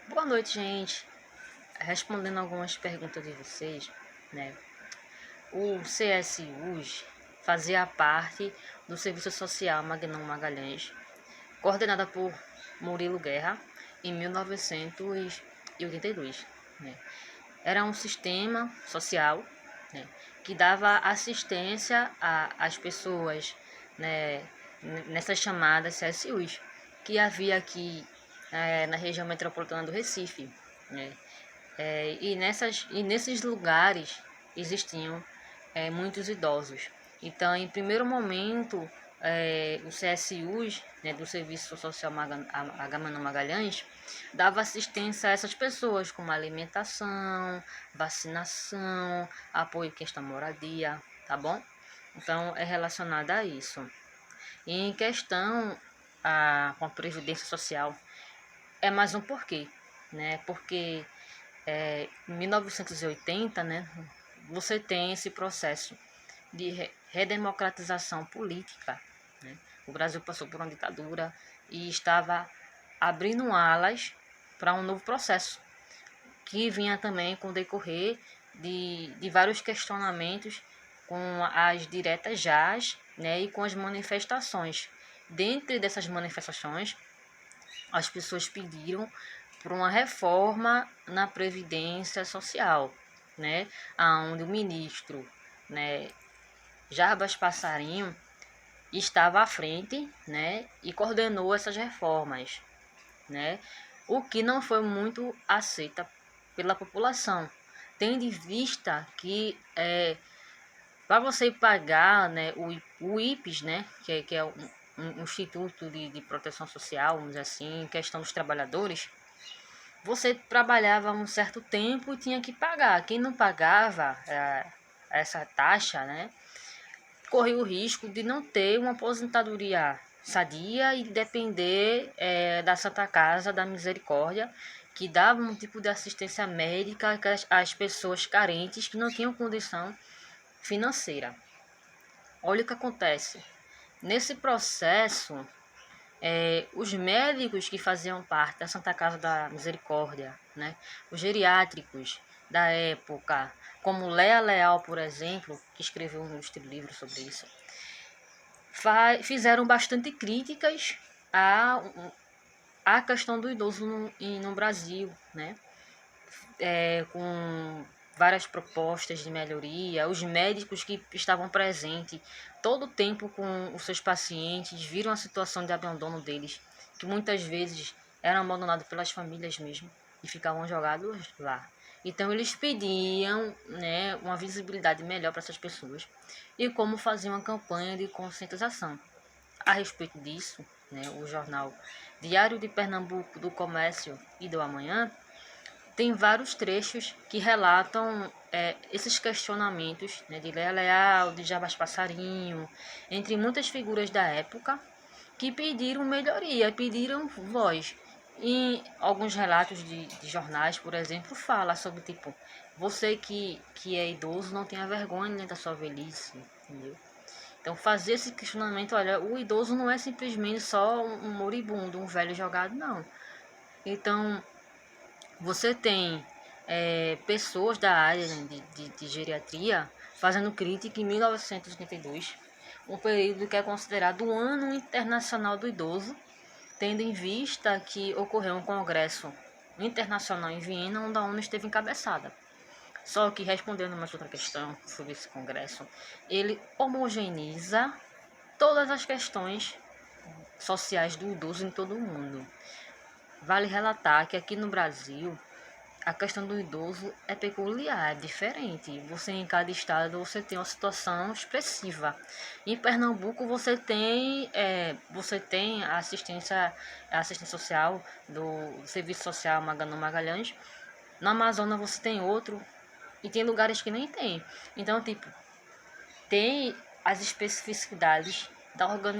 Boa noite, gente. Respondendo algumas perguntas de vocês, né? O CSUs fazia parte do Serviço Social Magnão Magalhães, coordenada por Murilo Guerra, em 1982, né? Era um sistema social, né, que dava assistência às pessoas, né, nessas chamadas CSUs, que havia aqui na região metropolitana do Recife, né? E nesses lugares existiam muitos idosos. Então, em primeiro momento, o CSUs, né, do Serviço Social Agamenon Magalhães, dava assistência a essas pessoas, como alimentação, vacinação, apoio em questão moradia, tá bom? Então, é relacionado a isso. E em questão com a Previdência Social, é mais um porquê, né? Porque em 1980, né, você tem esse processo de redemocratização política, né? O Brasil passou por uma ditadura e estava abrindo alas para um novo processo, que vinha também com o decorrer de vários questionamentos com as diretas jás, né, e com as manifestações. Dentre dessas manifestações, as pessoas pediram por uma reforma na Previdência Social, né, onde o ministro, né, Jarbas Passarinho estava à frente, né, e coordenou essas reformas, né, o que não foi muito aceita pela população, tendo em vista que para você pagar, né, o IPES, né, que é um Instituto de Proteção Social, vamos dizer assim, em questão dos trabalhadores, você trabalhava um certo tempo e tinha que pagar. Quem não pagava essa taxa, né, corria o risco de não ter uma aposentadoria sadia e depender da Santa Casa da Misericórdia, que dava um tipo de assistência médica às pessoas carentes que não tinham condição financeira. Olha o que acontece. Nesse processo, os médicos que faziam parte da Santa Casa da Misericórdia, né, os geriátricos da época, como Léa Leal, por exemplo, que escreveu um ilustre livro sobre isso, fizeram bastante críticas à questão do idoso no Brasil, né, com várias propostas de melhoria. Os médicos que estavam presentes todo o tempo com os seus pacientes viram a situação de abandono deles, que muitas vezes eram abandonados pelas famílias mesmo e ficavam jogados lá. Então eles pediam, né, uma visibilidade melhor para essas pessoas e como fazer uma campanha de conscientização. A respeito disso, né, o jornal Diário de Pernambuco, do Comércio e do Amanhã tem vários trechos que relatam esses questionamentos, né, de Léa Leal, de Jarbas Passarinho, entre muitas figuras da época, que pediram melhoria, pediram voz. Em alguns relatos de jornais, por exemplo, fala sobre, tipo, você que é idoso não tenha vergonha da sua velhice, entendeu? Então, fazer esse questionamento, olha, o idoso não é simplesmente só um moribundo, um velho jogado, não. Então, você tem pessoas da área, né, de geriatria fazendo crítica em 1982, um período que é considerado o Ano Internacional do Idoso, tendo em vista que ocorreu um congresso internacional em Viena, onde a ONU esteve encabeçada. Só que, respondendo uma outra questão sobre esse congresso, ele homogeneiza todas as questões sociais do idoso em todo o mundo. Vale relatar que aqui no Brasil, a questão do idoso é peculiar, é diferente. Você em cada estado você tem uma situação expressiva. Em Pernambuco você tem a assistência social do Serviço Social Magnão Magalhães. No Amazonas você tem outro e tem lugares que nem tem. Então, tipo, tem as especificidades da organização